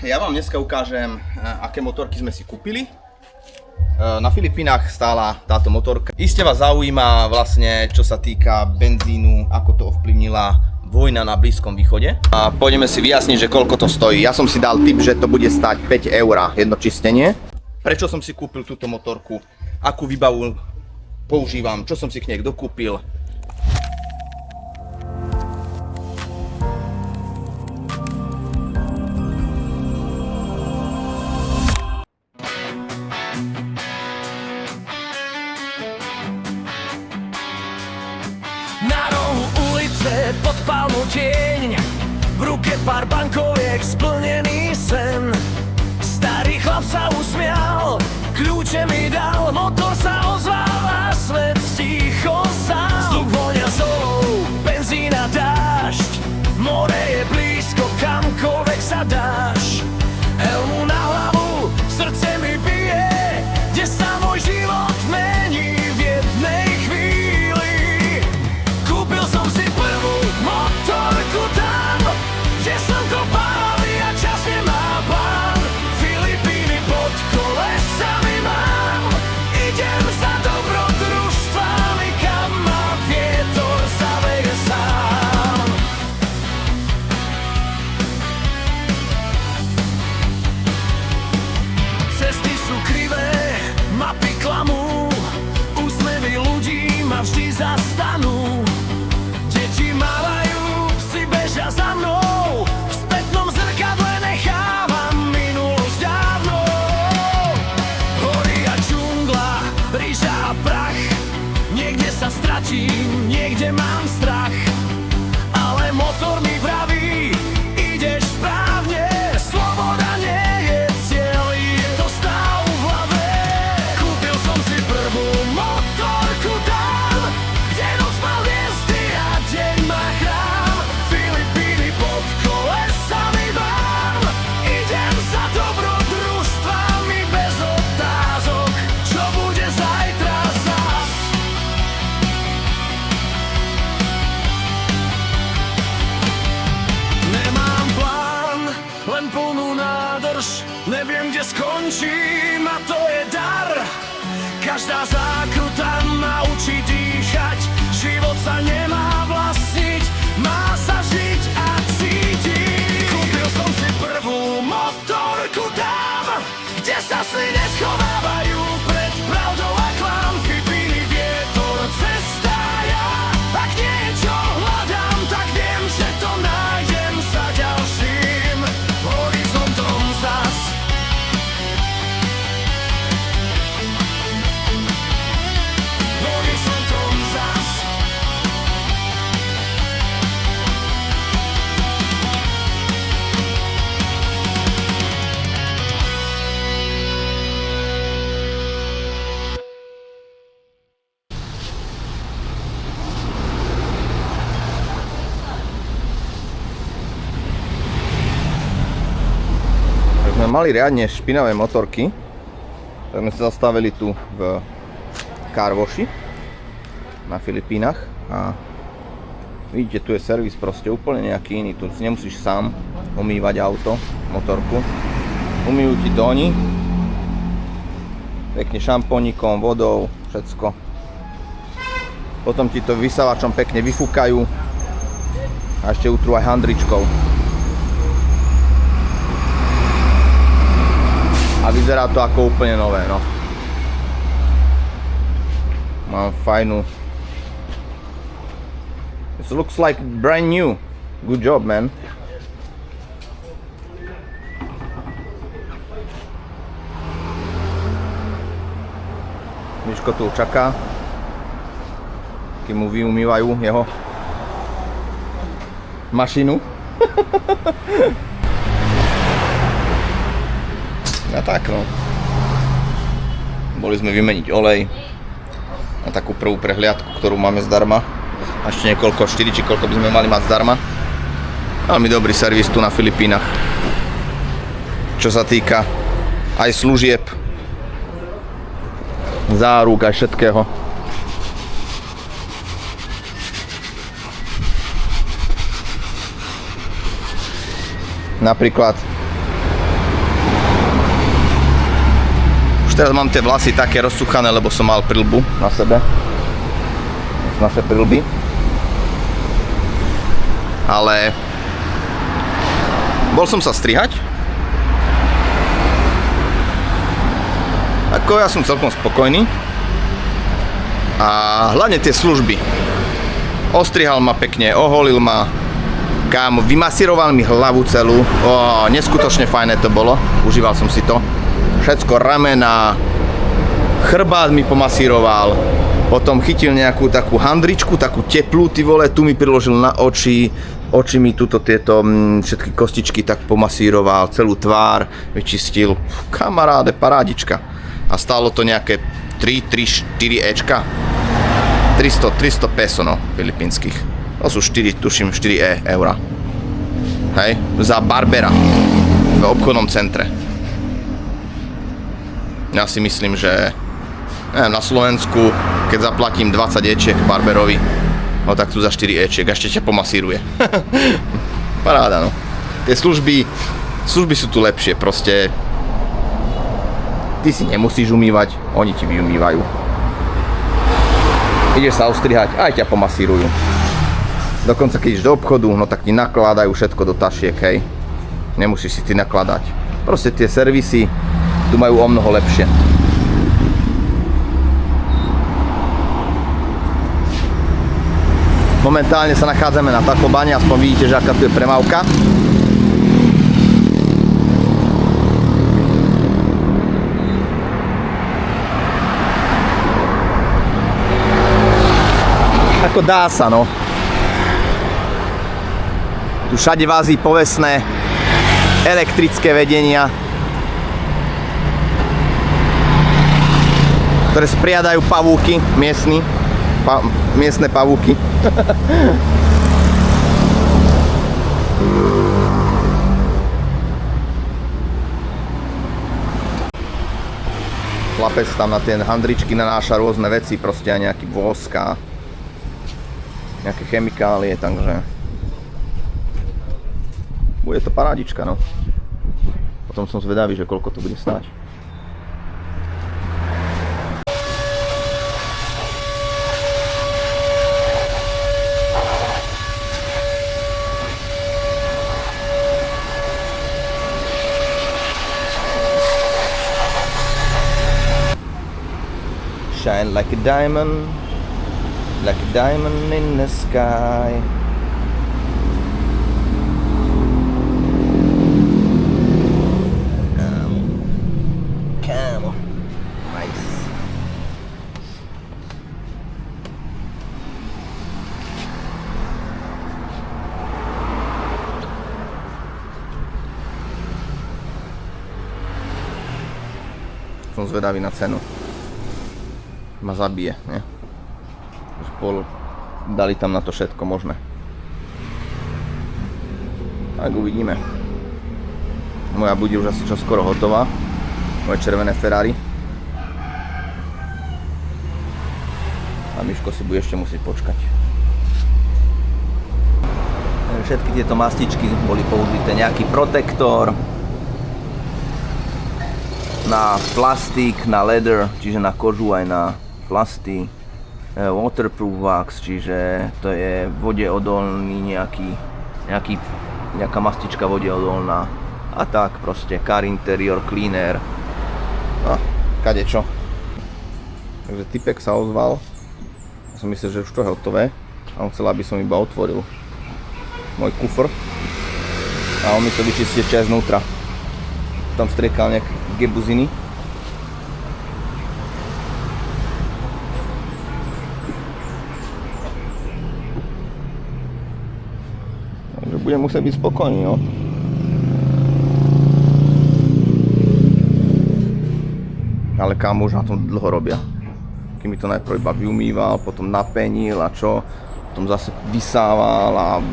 ja vám dneska ukážem, aké motorky sme si kúpili. Na Filipínach stála táto motorka. Iste vás zaujíma vlastne, čo sa týka benzínu, ako to ovplyvnila vojna na Blízkom východe. A pôjdeme si vyjasniť, že koľko to stojí. Ja som si dal tip, že to bude stať 5 eur jedno čistenie. Prečo som si kúpil túto motorku, akú výbavu používam, čo som si k nej dokúpil. Na rohu ulice pod palmou tieň, v ruke pár bankoviek, splnený sen. Starý chlap sa usmial, kľúče mi dal, motor sa ozval a svet sticho sám. Vzduch vonia zolou, benzín a dážď, more je blízko, kamkoľvek sa dáš. Helmu na hlavu, srdce mi bije, kde sa môj život mení v jednej chvíli. Kúpil som si prvú motorku tam, kde slnko páli a čas nemá plán. Filipíny pod kolesami mám, idem za dobrodružstvami, kam ma vietor zaveje sám. Cesty sú krivé, mapy klamú, úsmevy ľudí ma vždy zastanú. Deti mávajú, psi bežia za mnou, v spätnom zrkadle nechávam minulosť dávno. Hory a džungla, ríža a prach, niekde sa stratím, niekde mám strach. Ale motor mi vraví, ideš správne, sloboda nie je cieľ, je to stav v hlave. Kúpil som si prvú motorku tam, kde noc má hviezdy a deň má chrám. Filipíny pod kolesami mám, idem za dobrodružstvami bez otázok, čo bude zajtra zas. Nemám plán, len plnú nádrž, neviem, kde skončím a to je dar. Každá zákruta ma učí dýchať, život sa nemá vlastniť, má sa žiť a cítiť. Kúpil som si prvú motorku tam, kde sa sny neschovávajú pred pravdou a klam. Chybíny, vietor, cesta ja, ak niečo hľadám, tak viem, že to nájdem za ďalším horizontom zas. Horizontom zas. Tak sme mali riadne špinavé motorky, tak sme sa zastavili tu v car washi na Filipínach a vidíte, tu je servis proste úplne nejaký iný, tu si nemusíš sám umývať auto, motorku, umývajú ti to oni, pekne šampónikom, vodou, všetko. Potom ti to vysávačom pekne vyfúkajú a ešte utrú aj handričkou. A vyzerá to ako úplne nové, no. Mám fajnú. It looks like brand new. Good job, man. Miško tu čaká, kým mu vyumývajú jeho mašinu. A tak no. Boli sme vymeniť olej na takú prvú prehliadku, ktorú máme zdarma. A ešte niekoľko, 4 či koľko by sme mali mať zdarma. Veľmi dobrý servis tu na Filipínach. Čo sa týka aj služieb, záruk aj všetkého. Napríklad teraz mám tie vlasy také rozsuchané, lebo som mal prilbu na sebe. Naše prilby. Ale bol som sa strihať. Ako ja som celkom spokojný. A hlavne tie služby. Ostrihal ma pekne, oholil ma. Kámo, vymasíroval mi hlavu celú. Neskutočne fajné to bolo. Užíval som si to. Všetko ramena, chrbát mi pomasíroval. Potom chytil nejakú takú handričku, takú teplú, ty vole, tu mi priložil na oči. Oči mi tuto tieto všetky kostičky tak pomasíroval, celú tvár vyčistil. Kamaráde, parádička. A stálo to nejaké 4 Ečka. 300 peso, no, filipínskych. To sú 4, tuším, 4 eura. Hej, za barbera v obchodnom centre. Ja si myslím, že na Slovensku, keď zaplatím 20 ečiek barberovi, no tak tu za 4 ečiek, ešte ťa pomasíruje. Paráda, no. Tie služby sú tu lepšie, proste. Ty si nemusíš umývať, oni ti vyumývajú. Ideš sa ostrihať, aj ťa pomasírujú. Dokonca keď ideš do obchodu, no tak ti nakladajú všetko do tašiek, hej. Nemusíš si ty nakladať. Proste tie servisy tu majú o mnoho lepšie. Momentálne sa nachádzame na Taclobane, aspoň vidíte, že aká tu je premávka. Ako dá sa, no. Tu všade v Ázii povestné elektrické vedenia, ktoré spriadajú pavúky, miestne pavúky. Chlapec tam na tie handričky nanáša rôzne veci, proste aj nejaký vosk a nejaké chemikálie, takže bude to parádička, no. Potom som zvedavý, že koľko to bude stáť. Shine like a diamond in the sky. Come on. Nice. Som zvedavý na cenu. Ma zabije, nie? Dali tam na to všetko možné. Tak uvidíme. Moja bude už asi čoskoro hotová. Moje červené Ferrari. A Miško si bude ešte musieť počkať. Všetky tieto mastičky boli použité. Nejaký protektor na plastik, na leather, čiže na kožu aj na plasty. Waterproof wax, čiže to je vodeodolný nejaká mastička vodeodolná a tak proste, car interior cleaner, no, kadečo. Takže typek sa ozval, som myslel, že už to je hotové a on chcel, aby som iba otvoril môj kufr a on mi to vyčistil ešte aj znútra. Tam striekal nejaké gebuziny. Budem musieť byť spokojný, no. Ale kámo, už na tom dlho robia. Keď mi to najprv iba vyumýval, potom napenil a čo, potom zase vysával a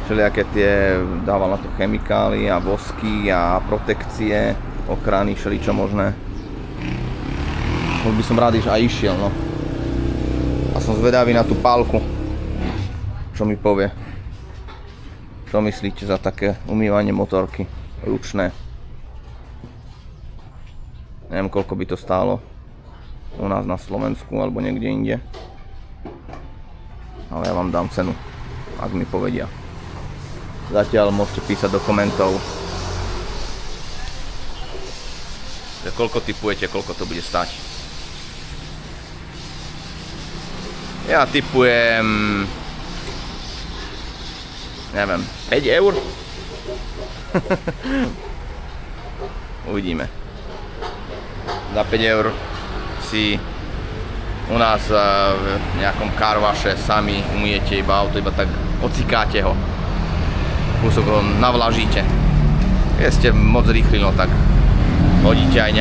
všelijaké tie, dával na to chemikálie a vosky a protekcie, ochrany, všeličo možné. Už by som rád aj išiel, no. A som zvedavý na tú pálku, čo mi povie. Čo myslíte za také umývanie motorky ručné? Neviem, koľko by to stálo u nás na Slovensku alebo niekde inde. Ale ja vám dám cenu, ak mi povedia. Zatiaľ môžete písať do komentov, že koľko tipujete, koľko to bude stať. Ja tipujem, neviem, 5 eur? Uvidíme. Za 5 eur si u nás v nejakom carwashe sami umyjete iba auto, iba tak ocikáte ho. Kúsok ho navlažíte. Keď ste moc rýchli, no tak hodíte aj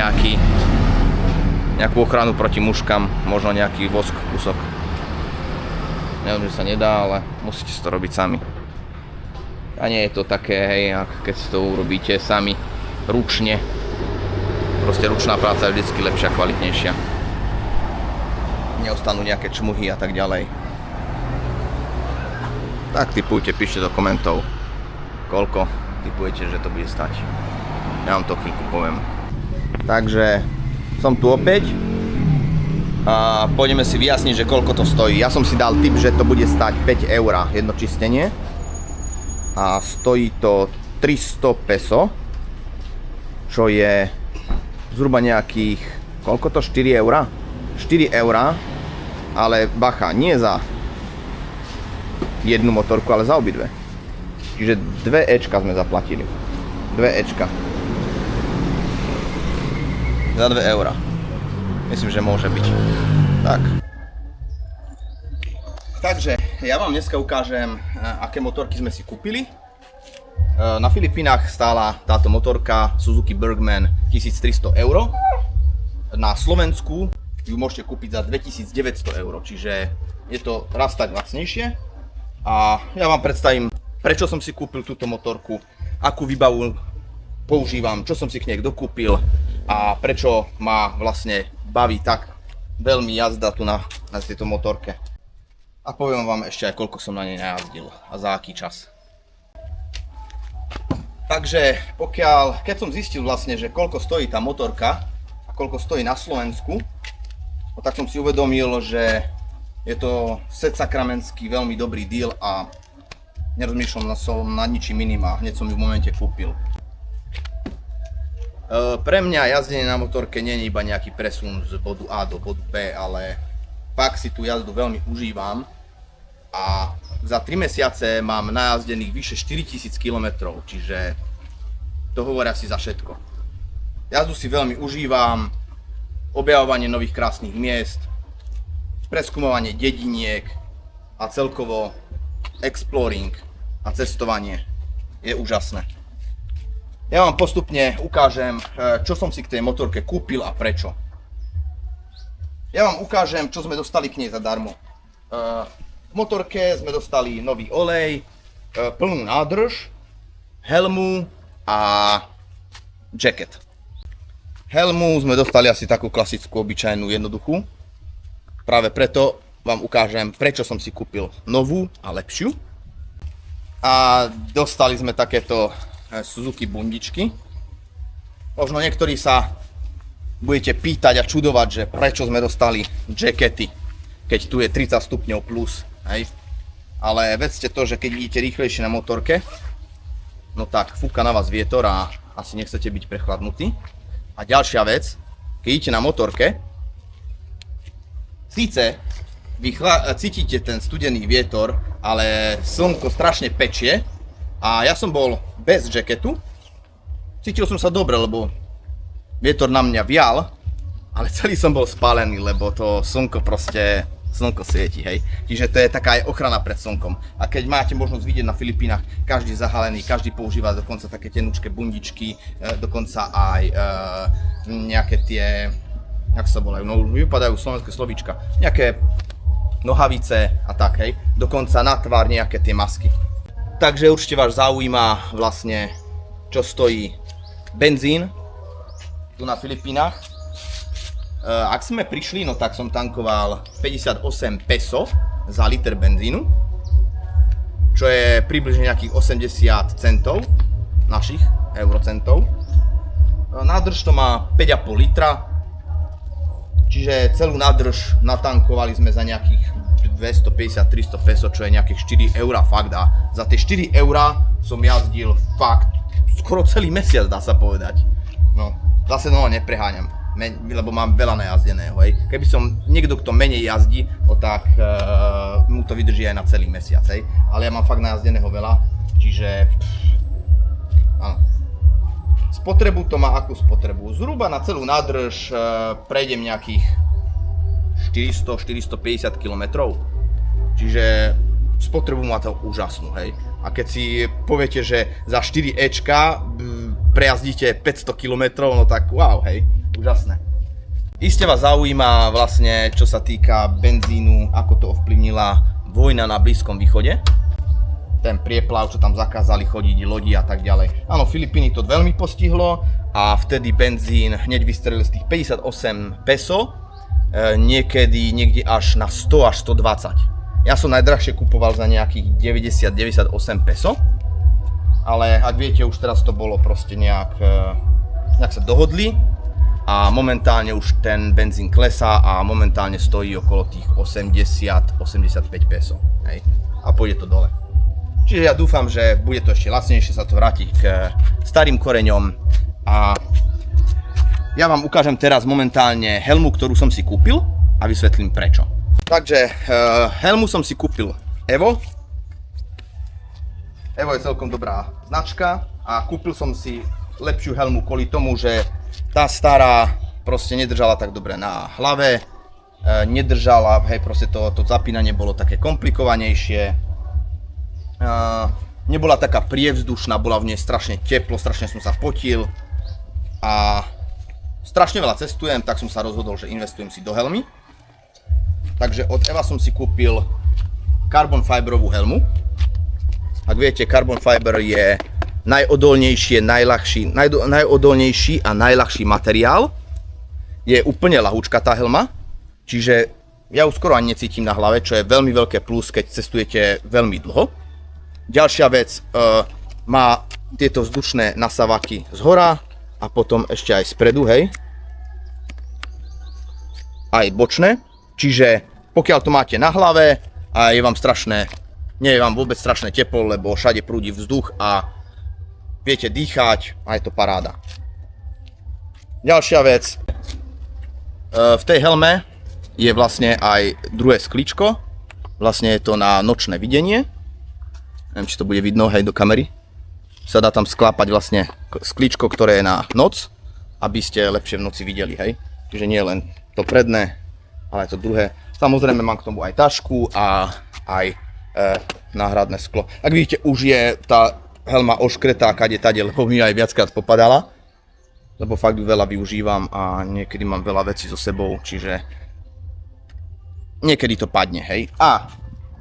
nejakú ochranu proti muškám, možno nejaký vosk kúsok. Neviem, že sa nedá, ale musíte si to robiť sami. A nie je to také, hej, keď si to urobíte sami, ručne. Proste ručná práca je vždycky lepšia, kvalitnejšia. Neostanú nejaké čmuhy a tak ďalej. Tak tipujte, píšte do komentov, koľko tipujete, že to bude stať. Ja vám to chvíľku poviem. Takže som tu opäť a pôjdeme si vyjasniť, že koľko to stojí. Ja som si dal tip, že to bude stať 5 eur jedno čistenie a stojí to 300 peso, čo je zhruba nejakých, koľko to, 4 eur? 4 eur, ale bacha, nie za jednu motorku, ale za obidve. Čiže 2 Ečka sme zaplatili. 2 Ečka. Za 2 eur. Myslím, že môže byť. Tak. Takže, ja vám dneska ukážem, aké motorky sme si kúpili. Na Filipínach stála táto motorka Suzuki Burgman 1300 eur. Na Slovensku ju môžete kúpiť za 2900 eur, čiže je to raz tak lacnejšie. A ja vám predstavím, prečo som si kúpil túto motorku, akú výbavu používam, čo som si k nej dokúpil a prečo ma vlastne baví tak veľmi jazda tu na tejto motorke. A poviem vám ešte aj, koľko som na nej najazdil a za aký čas. Takže keď som zistil vlastne, že koľko stojí tá motorka a koľko stojí na Slovensku, no tak som si uvedomil, že je to sakramentsky veľmi dobrý deal a nerozmýšľam som nad ničím iným a hneď som ju v momente kúpil. Pre mňa jazdenie na motorke nie je iba nejaký presun z bodu A do bodu B, ale fakt si tú jazdu veľmi užívam a za 3 mesiace mám najazdených vyše 4000 km, čiže to hovoria si za všetko. Jazdu si veľmi užívam, objavovanie nových krásnych miest, preskúmovanie dediniek a celkovo exploring a cestovanie je úžasné. Ja vám postupne ukážem, čo som si k tej motorke kúpil a prečo. Ja vám ukážem, čo sme dostali k nej zadarmo. V motorke sme dostali nový olej, plnú nádrž, helmu a jacket. Helmu sme dostali asi takú klasickú, obyčajnú, jednoduchú. Práve preto vám ukážem, prečo som si kúpil novú a lepšiu. A dostali sme takéto Suzuki bundičky. Možno niektorí sa budete pýtať a čudovať, že prečo sme dostali jackety, keď tu je 30 stupňov plus, hej. Ale vedzte to, že keď idete rýchlejšie na motorke, no tak fúka na vás vietor a asi nechcete byť prechladnutí. A ďalšia vec, keď idete na motorke, síce vy cítite ten studený vietor, ale slnko strašne pečie a ja som bol bez jacketu. Cítil som sa dobre, lebo vietor na mňa vial, ale celý som bol spálený, lebo to slnko svieti, hej. Čiže to je taká aj ochrana pred slnkom. A keď máte možnosť vidieť na Filipínach, každý zahalený, každý používa dokonca také tenučké bundičky, dokonca aj nejaké tie, jak sa volajú, no vypadajú slovenské slovíčka, nejaké nohavice a tak, hej. Dokonca na tvár nejaké tie masky. Takže určite vás zaujíma vlastne, čo stojí benzín tu na Filipínach. Ak sme prišli, no tak som tankoval 58 peso za liter benzínu, čo je približne nejakých 80 centov, našich eurocentov. Na nádrž to má 5,5 litra, čiže celú nádrž natankovali sme za nejakých 250-300 peso, čo je nejakých 4 eurá fakt, a za tie 4 eurá som jazdil fakt skoro celý mesiac, dá sa povedať. No, zase nepreháňam, lebo mám veľa najazdeného, hej. Keby som niekto, kto menej jazdí, tak mu to vydrží aj na celý mesiac, hej. Ale ja mám fakt najazdeného veľa, čiže áno. Spotrebu to má akú spotrebu? Zhruba na celú nádrž prejdem nejakých 400-450 km. Čiže spotrebu má to úžasnú, hej. A keď si poviete, že za 4 Ečka prejazdíte 500 km, no tak wow, hej, úžasné. Iste vás zaujíma vlastne, čo sa týka benzínu, ako to ovplyvnila vojna na Blízkom východe. Ten prieplav, čo tam zakázali chodiť lodi a tak ďalej. Áno, Filipíny to veľmi postihlo a vtedy benzín hneď vystrelil z tých 58 peso, niekde až na 100 až 120. Ja som najdrahšie kupoval za nejakých 90-98 peso, ale ak viete, už teraz to bolo proste nejak sa dohodli a momentálne už ten benzín klesá a momentálne stojí okolo tých 80-85 peso. Hej? A pôjde to dole. Čiže ja dúfam, že bude to ešte lacnejšie, sa to vráti k starým koreňom a ja vám ukážem teraz momentálne helmu, ktorú som si kúpil a vysvetlím prečo. Takže helmu som si kúpil Evo. Evo je celkom dobrá značka a kúpil som si lepšiu helmu kvôli tomu, že tá stará proste nedržala tak dobre na hlave, nedržala, hej, proste to zapínanie bolo také komplikovanejšie. Nebola taká prievzdušná, bola v nej strašne teplo, strašne som sa potil a strašne veľa cestujem, tak som sa rozhodol, že investujem si do helmy. Takže od Eva som si kúpil carbon fiberovú helmu. Ak viete, carbon fiber je najodolnejší a najľahší materiál. Je úplne ľahúčka tá helma, čiže ja ju skoro ani necítim na hlave, čo je veľmi veľké plus, keď cestujete veľmi dlho. Ďalšia vec, má tieto vzdušné nasávaky z hora a potom ešte aj spredu, hej. Aj bočné, čiže pokiaľ to máte na hlave a je vám nie je vám vôbec strašné teplo, lebo všade prúdi vzduch a viete dýchať a je to paráda. Ďalšia vec, v tej helme je vlastne aj druhé sklíčko, vlastne je to na nočné videnie. Neviem, či to bude vidno, hej, do kamery. Sa dá tam sklápať vlastne sklíčko, ktoré je na noc, aby ste lepšie v noci videli, hej. Čiže nie len to predné, ale aj to druhé. Samozrejme mám k tomu aj tašku a aj náhradné sklo. Ak vidíte, už je tá helma oškretá kade tade, lebo mi aj viackrát popadala. Lebo fakt ju veľa využívam a niekedy mám veľa vecí so sebou, čiže niekedy to padne, hej. A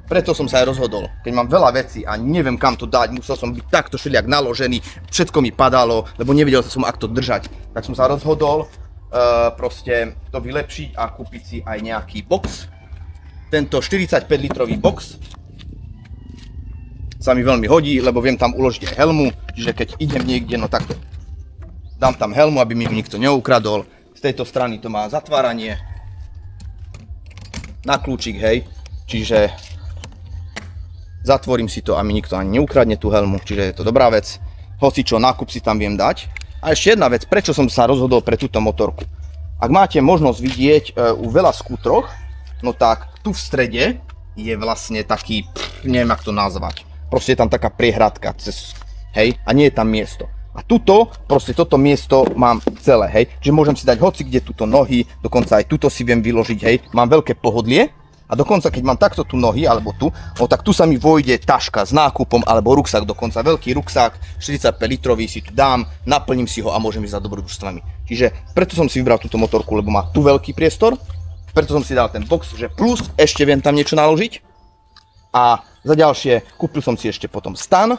preto som sa aj rozhodol, keď mám veľa vecí a neviem kam to dať, musel som byť takto všelijak naložený, všetko mi padalo, lebo nevedel som ak to držať. Tak som sa rozhodol proste to vylepšiť a kúpiť si aj nejaký box. Tento 45 litrový box sa mi veľmi hodí, lebo viem tam uložiť aj helmu, čiže keď idem niekde, no takto dám tam helmu, aby mi ju nikto neukradol. Z tejto strany to má zatváranie na kľúčik, hej, čiže zatvorím si to a mi nikto ani neukradne tú helmu, čiže je to dobrá vec. Hocičo, nákup si tam viem dať. A ešte jedna vec, prečo som sa rozhodol pre túto motorku. Ak máte možnosť vidieť u veľa skútroch, no tak tu v strede je vlastne taký, neviem jak to nazvať. Proste je tam taká priehradka, hej, a nie je tam miesto. A tuto, proste toto miesto mám celé, hej, že môžem si dať hoci kde túto nohy, dokonca aj tuto si viem vyložiť, hej, mám veľké pohodlie. A dokonca, keď mám takto tu nohy, alebo tu, no tak tu sa mi vojde taška s nákupom, alebo ruksak, dokonca veľký ruksak, 45 litrový si tu dám, naplním si ho a môžem ísť za dobrodružstvami. Čiže preto som si vybral túto motorku, lebo má tu veľký priestor, preto som si dal ten box, že plus ešte viem tam niečo naložiť. A za ďalšie, kúpil som si ešte potom stan,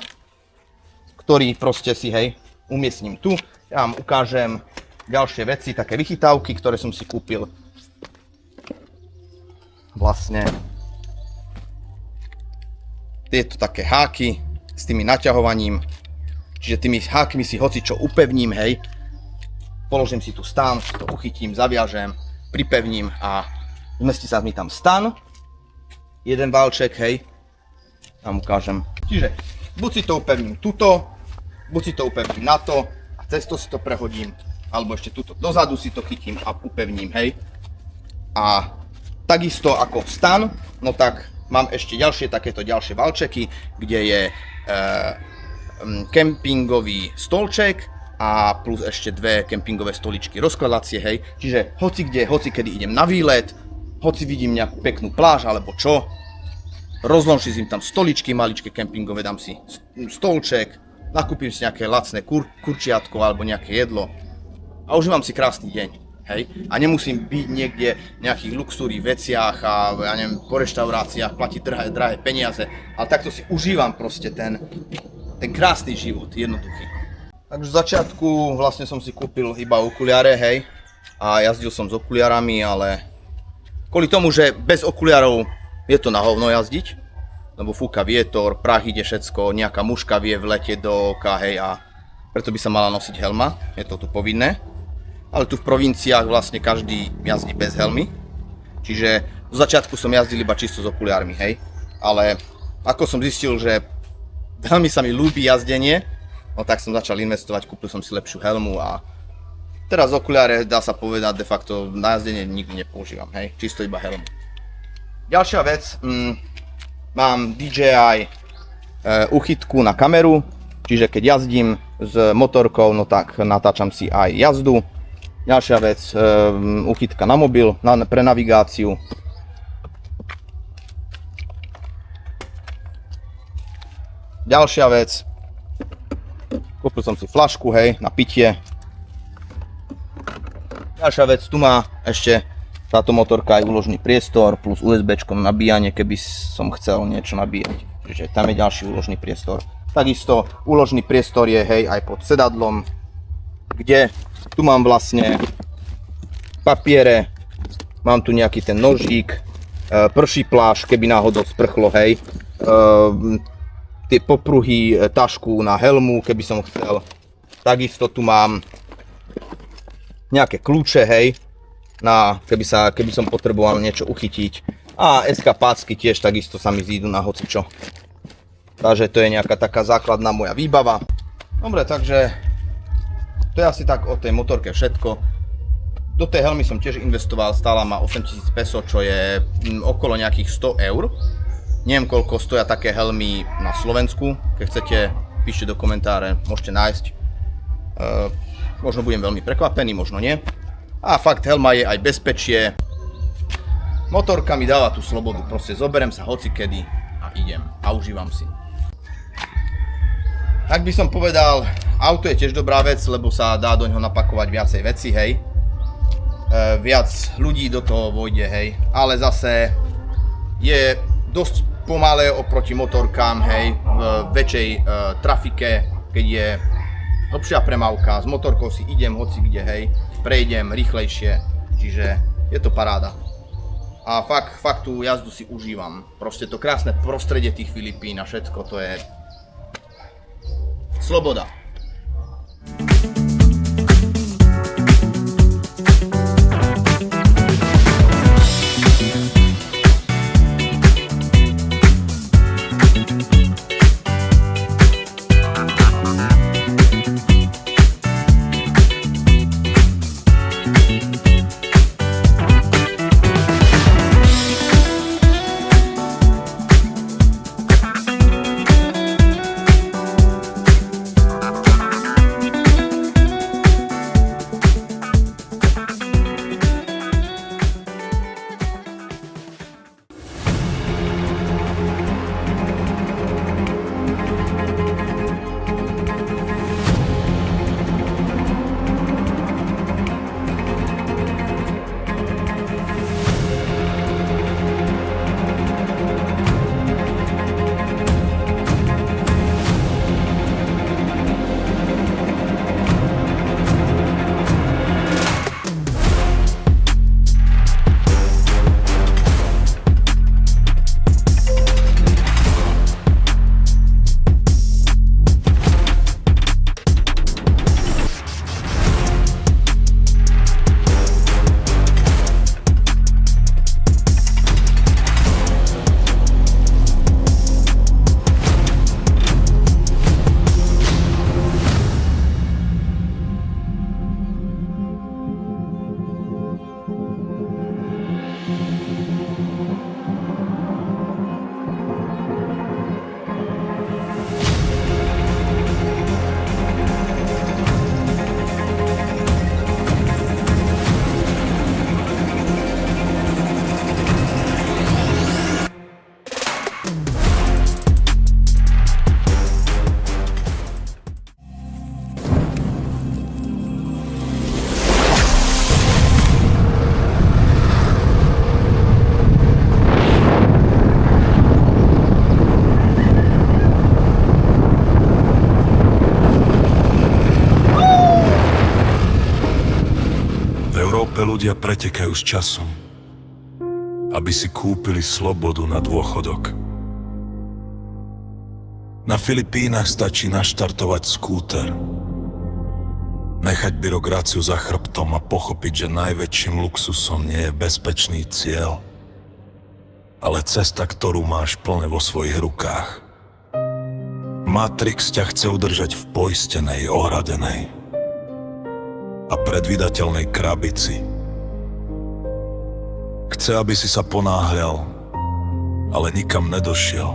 ktorý proste si, hej, umiestním tu. Ja vám ukážem ďalšie veci, také vychytávky, ktoré som si kúpil. Vlastne tieto také háky s tými naťahovaním, čiže tými hákmi si hocičo upevním, hej. položím si tu stan, to uchytím, zaviažem, pripevním a zmestí sa mi tam stan, jeden valček, hej, tam ukážem. Čiže buď si to upevním tuto, buď si to upevním na to a cez to si to prehodím, alebo ešte tuto dozadu si to chytím a upevním, hej. A takisto ako stan, no tak mám ešte takéto ďalšie valčeky, kde je kempingový stolček a plus ešte dve kempingové stoličky rozkladacie, hej. Čiže hoci kedy idem na výlet, hoci vidím nejakú peknú pláž alebo čo, rozložím tam stoličky maličké kempingové, dám si stolček, nakúpim si nejaké lacné kurčiatko alebo nejaké jedlo a užívam si krásny deň, hej. A nemusím byť niekde v nejakých luxurí veciach a ja neviem, po reštauráciách platiť drahé peniaze, ale takto si užívam proste ten krásny život, jednoduchý. Takže v začiatku vlastne som si kúpil iba okuliare, hej, a jazdil som s okuliarami, ale kvôli tomu, že bez okuliarov je to na hovno jazdiť, lebo fúka vietor, prach ide všetko, nejaká muška vie vletieť do oka, hej, a preto by sa mala nosiť helma, je to tu povinné. Ale tu v provinciách vlastne každý jazdí bez helmy, čiže v začiatku som jazdil iba čisto s okuliarmi, hej, ale ako som zistil, že veľmi sa mi ľúbi jazdenie, no tak som začal investovať, kúpil som si lepšiu helmu a teraz okuliare, dá sa povedať, de facto na jazdenie nikdy nepoužívam, hej, čisto iba helmu. Ďalšia vec, mám DJI uchytku na kameru, čiže keď jazdím s motorkou, no tak natáčam si aj jazdu. Ďalšia vec, uchytka na mobil, pre navigáciu. Ďalšia vec, kúpil som si fľašku, hej, na pitie. Ďalšia vec, tu má ešte táto motorka aj úložný priestor plus USBčko na nabíjanie, keby som chcel niečo nabíjať. Čiže tam je ďalší úložný priestor. Takisto úložný priestor je, hej, aj pod sedadlom, kde tu mám vlastne papiere, mám tu nejaký ten nožík, prší plášť, keby náhodou sprchlo, hej, tie popruhy, tašku na helmu, keby som chcel. Takisto tu mám nejaké kľúče, hej, keby som potreboval niečo uchytiť. A SK pácky tiež takisto sa mi zídu na hocičo. Takže to je nejaká taká základná moja výbava. Dobre, takže to je asi tak o tej motorke všetko. Do tej helmy som tiež investoval, stála ma 8000 peso, čo je okolo nejakých 100 eur. Neviem, koľko stoja také helmy na Slovensku. Keď chcete, píšte do komentáre, môžete nájsť. Možno budem veľmi prekvapený, možno nie. A fakt, helma je aj bezpečie. Motorka mi dáva tú slobodu, proste zoberiem sa hocikedy a idem a užívam si. Tak by som povedal, auto je tiež dobrá vec, lebo sa dá do ňoho napakovať viacej veci, hej. Viac ľudí do toho vojde, hej. Ale zase je dosť pomalé oproti motorkám, hej, v väčšej trafike, keď je hlbšia premávka, s motorkou si idem hoci kde, hej, prejdem rýchlejšie, čiže je to paráda. A fakt tú jazdu si užívam. Proste to krásne prostredie tých Filipín a všetko, to je sloboda. Európe ľudia pretekajú s časom, aby si kúpili slobodu na dôchodok. Na Filipínach stačí naštartovať skúter, nechať byrokraciu za chrbtom a pochopiť, že najväčším luxusom nie je bezpečný cieľ, ale cesta, ktorú máš plne vo svojich rukách. Matrix ťa chce udržať v poistenej, ohradenej a predvídateľnej krabici. Chce, aby si sa ponáhľal, ale nikam nedošiel.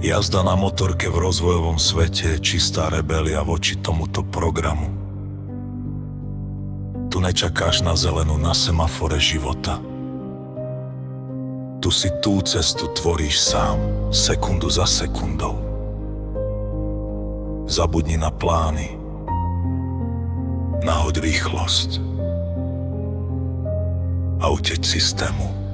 Jazda na motorke v rozvojovom svete je čistá rebelia voči tomuto programu. Tu nečakáš na zelenú na semafore života. Tu si tú cestu tvoríš sám, sekundu za sekundou. Zabudni na plány, nahoď rýchlosť a uteď systému.